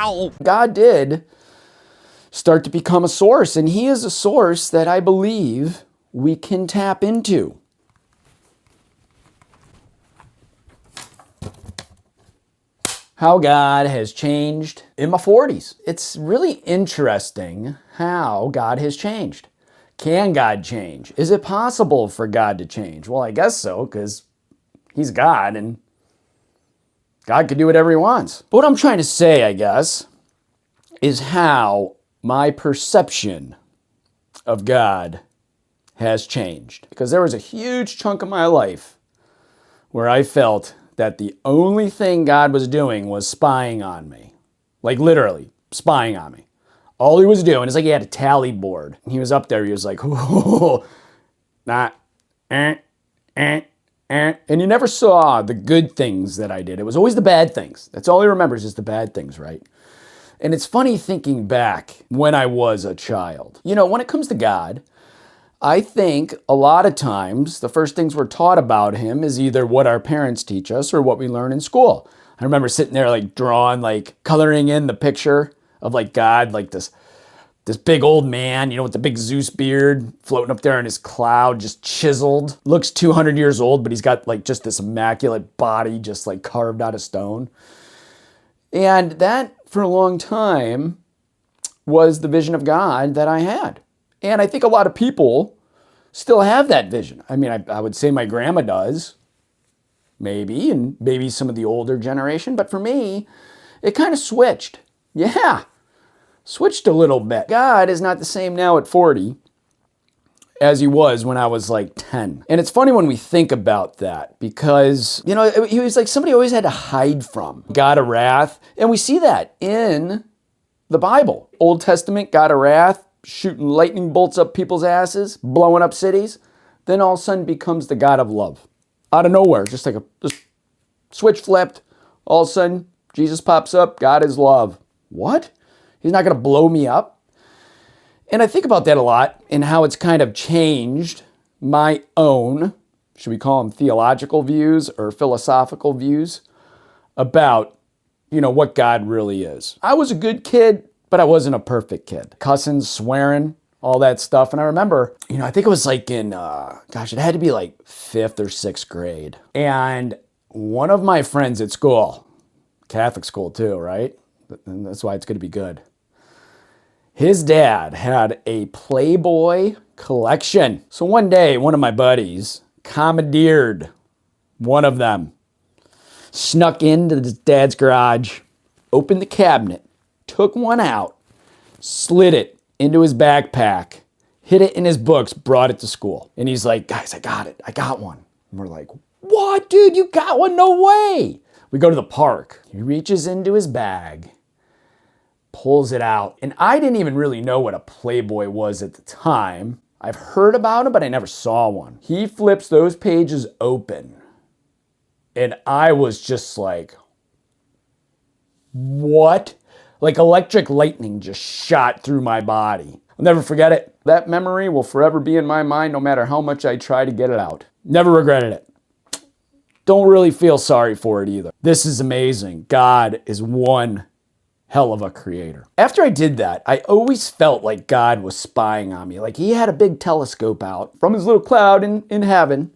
Ow! God did start to become a source, and he is a source that I believe we can tap into. How God has changed in my 40s. It's really interesting how God has changed. Can God change? Is it possible for God to change? Well, I guess so, because he's God and God can do whatever he wants. But what I'm trying to say, I guess, is how my perception of God has changed. Because there was a huge chunk of my life where I felt that the only thing God was doing was spying on me. Like literally, spying on me. All he was doing is like he had a tally board. He was up there, he was like, and you never saw the good things that I did. It was always the bad things. That's all he remembers is the bad things, right? And it's funny thinking back when I was a child. You know, when it comes to God, I think a lot of times the first things we're taught about him is either what our parents teach us or what we learn in school. I remember sitting there like drawing, like coloring in the picture of like God, like this big old man, you know, with the big Zeus beard floating up there in his cloud, just chiseled. Looks 200 years old, but he's got like just this immaculate body just like carved out of stone. And that for a long time was the vision of God that I had. And I think a lot of people still have that vision. I mean, I would say my grandma does, maybe, and maybe some of the older generation. But for me, it kind of switched. Yeah, switched a little bit. God is not the same now at 40 as he was when I was like 10. And it's funny when we think about that because, you know, he was like somebody always had to hide from. God of wrath. And we see that in the Bible. Old Testament, God of wrath, shooting lightning bolts up people's asses, blowing up cities, then all of a sudden becomes the God of love. Out of nowhere, just like just switch flipped, all of a sudden Jesus pops up, God is love. What? He's not going to blow me up? And I think about that a lot and how it's kind of changed my own, should we call them theological views or philosophical views about, you know, what God really is. I was a good kid, but I wasn't a perfect kid. Cussing, swearing, all that stuff. And I remember, you know, I think it was like in, it had to be like 5th or 6th grade. And one of my friends at school, Catholic school too, right? And that's why it's going to be good. His dad had a Playboy collection. So one day, one of my buddies commandeered one of them, snuck into his dad's garage, opened the cabinet, took one out, slid it into his backpack, hid it in his books, brought it to school. And he's like, guys, I got it. I got one. And we're like, what, dude? You got one? No way. We go to the park. He reaches into his bag, pulls it out. And I didn't even really know what a Playboy was at the time. I've heard about them, but I never saw one. He flips those pages open. And I was just like, what? Like electric lightning just shot through my body. I'll never forget it. That memory will forever be in my mind no matter how much I try to get it out. Never regretted it. Don't really feel sorry for it either. This is amazing. God is one hell of a creator. After I did that, I always felt like God was spying on me. Like he had a big telescope out from his little cloud in heaven.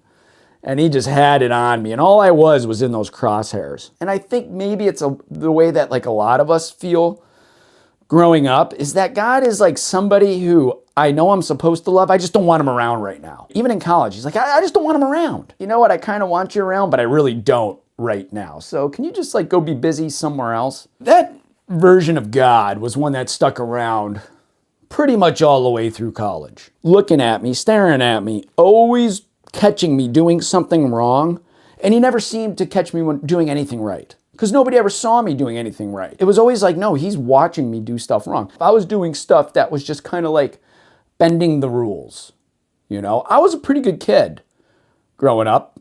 And he just had it on me. And all I was in those crosshairs. And I think maybe it's the way that like a lot of us feel growing up is that God is like somebody who I know I'm supposed to love. I just don't want him around right now. Even in college, he's like, I just don't want him around. You know what? I kind of want you around, but I really don't right now. So can you just like go be busy somewhere else? That version of God was one that stuck around pretty much all the way through college. Looking at me, staring at me, always catching me doing something wrong, and he never seemed to catch me when doing anything right because nobody ever saw me doing anything right. It was always like, no, he's watching me do stuff wrong. If I was doing stuff that was just kind of like bending the rules, you know, I was a pretty good kid growing up.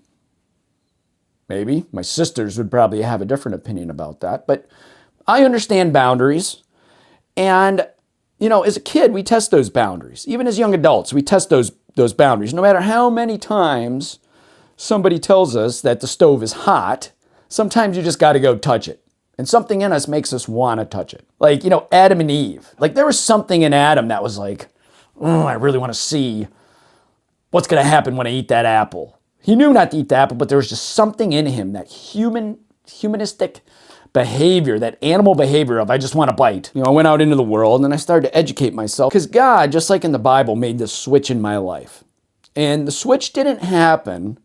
Maybe my sisters would probably have a different opinion about that, but I understand boundaries. And, you know, as a kid, we test those boundaries. Even as young adults, we test those boundaries. No matter how many times somebody tells us that the stove is hot, sometimes you just got to go touch it And something in us makes us want to touch it. Like, Adam and Eve. Like, there was something in Adam that was like, oh, I really want to see what's going to happen when I eat that apple. He knew not to eat the apple, but there was just something in him, that humanistic behavior, that animal behavior of I just want to bite. I went out into the world and I started to educate myself because God, just like in the Bible, made this switch in my life. And the switch didn't happen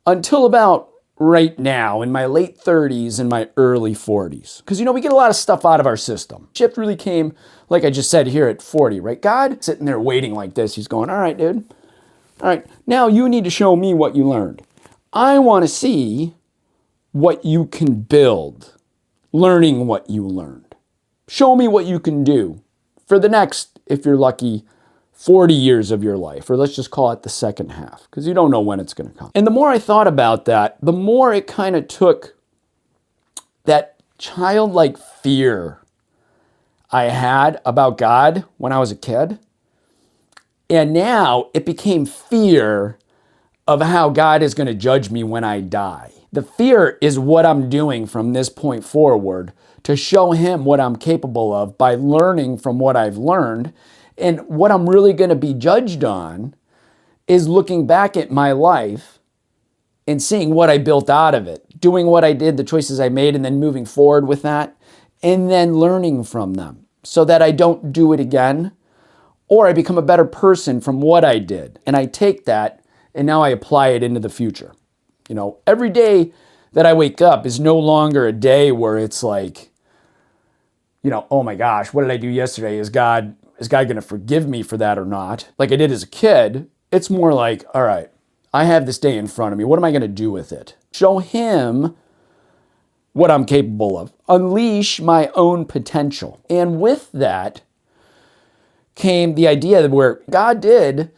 until about right now in my late 30s and my early 40s. Because, we get a lot of stuff out of our system. Shift really came, like I just said, here at 40, right? God sitting there waiting like this. He's going, all right, dude. All right, now you need to show me what you learned. I want to see what you can build, learning what you learned. Show me what you can do for the next, if you're lucky, 40 years of your life, or let's just call it the second half, because you don't know when it's going to come. And the more I thought about that, the more it kind of took that childlike fear I had about God when I was a kid. And now it became fear of how God is going to judge me when I die. The fear is what I'm doing from this point forward to show him what I'm capable of by learning from what I've learned. And what I'm really going to be judged on is looking back at my life and seeing what I built out of it, doing what I did, the choices I made, and then moving forward with that, and then learning from them so that I don't do it again, or I become a better person from what I did. And I take that and now I apply it into the future. Every day that I wake up is no longer a day where it's like, oh my gosh, what did I do yesterday? Is God going to forgive me for that or not? Like I did as a kid, it's more like, all right, I have this day in front of me. What am I going to do with it? Show him what I'm capable of. Unleash my own potential. And with that came the idea where God did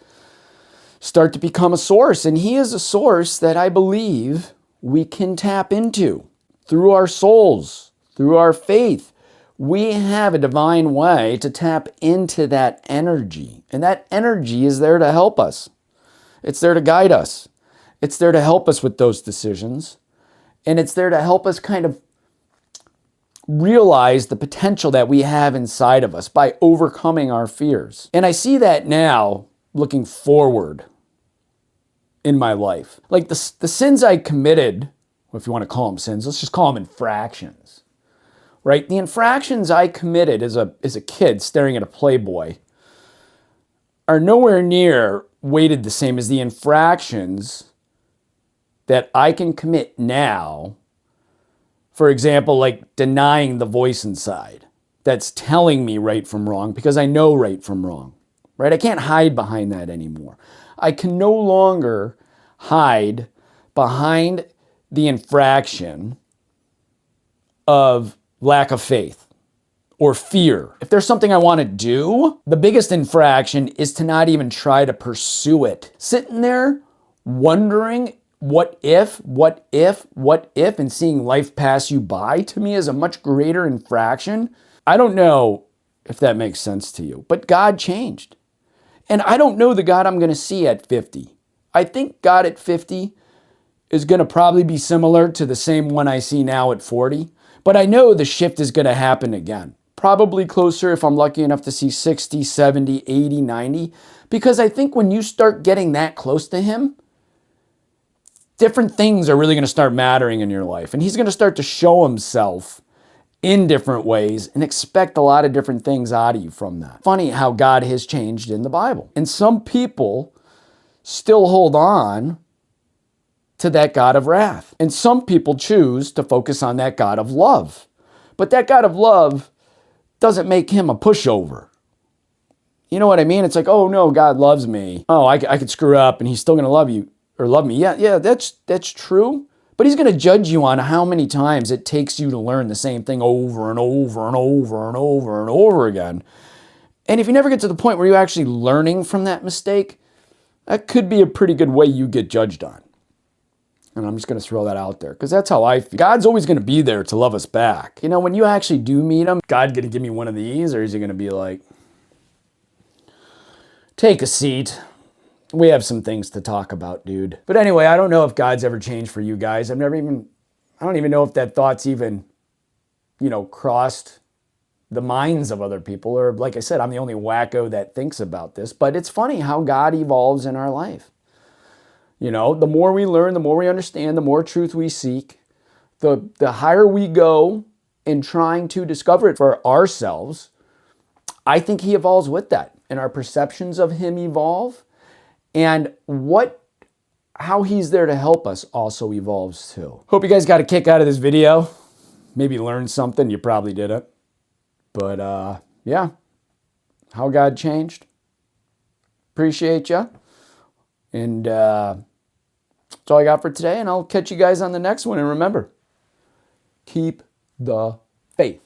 start to become a source. And he is a source that I believe we can tap into through our souls, through our faith. We have a divine way to tap into that energy. And that energy is there to help us. It's there to guide us. It's there to help us with those decisions. And it's there to help us kind of realize the potential that we have inside of us by overcoming our fears. And I see that now looking forward in my life. Like the sins I committed, if you want to call them sins, let's just call them infractions, right? The infractions I committed as a kid staring at a Playboy are nowhere near weighted the same as the infractions that I can commit now. For example, like denying the voice inside that's telling me right from wrong because I know right from wrong, right? I can't hide behind that anymore. I can no longer hide behind the infraction of lack of faith or fear. If there's something I want to do, the biggest infraction is to not even try to pursue it. Sitting there wondering what if, and seeing life pass you by, to me is a much greater infraction. I don't know if that makes sense to you, but God changed. And I don't know the God I'm going to see at 50. I think God at 50 is going to probably be similar to the same one I see now at 40. But I know the shift is going to happen again. Probably closer if I'm lucky enough to see 60, 70, 80, 90. Because I think when you start getting that close to him, different things are really going to start mattering in your life. And he's going to start to show himself in different ways and expect a lot of different things out of you from that. Funny how God has changed in the Bible. And some people still hold on to that God of wrath. And some people choose to focus on that God of love. But that God of love doesn't make him a pushover. You know what I mean? It's like, oh no, God loves me. Oh, I could screw up and he's still going to love you or love me. Yeah, that's true. But he's going to judge you on how many times it takes you to learn the same thing over and over and over and over and over again. And if you never get to the point where you're actually learning from that mistake, that could be a pretty good way you get judged on. And I'm just going to throw that out there because that's how I feel. God's always going to be there to love us back. You know, when you actually do meet him, God going to give me one of these, or is he going to be like, take a seat. We have some things to talk about, dude. But anyway, I don't know if God's ever changed for you guys. I don't even know if that thought's even crossed the minds of other people. Or like I said, I'm the only wacko that thinks about this. But it's funny how God evolves in our life. The more we learn, the more we understand, the more truth we seek, the higher we go in trying to discover it for ourselves. I think he evolves with that. And our perceptions of him evolve. And how he's there to help us also evolves too. Hope you guys got a kick out of this video. Maybe learned something. You probably didn't. But yeah, how God changed. Appreciate you. And that's all I got for today. And I'll catch you guys on the next one. And remember, keep the faith.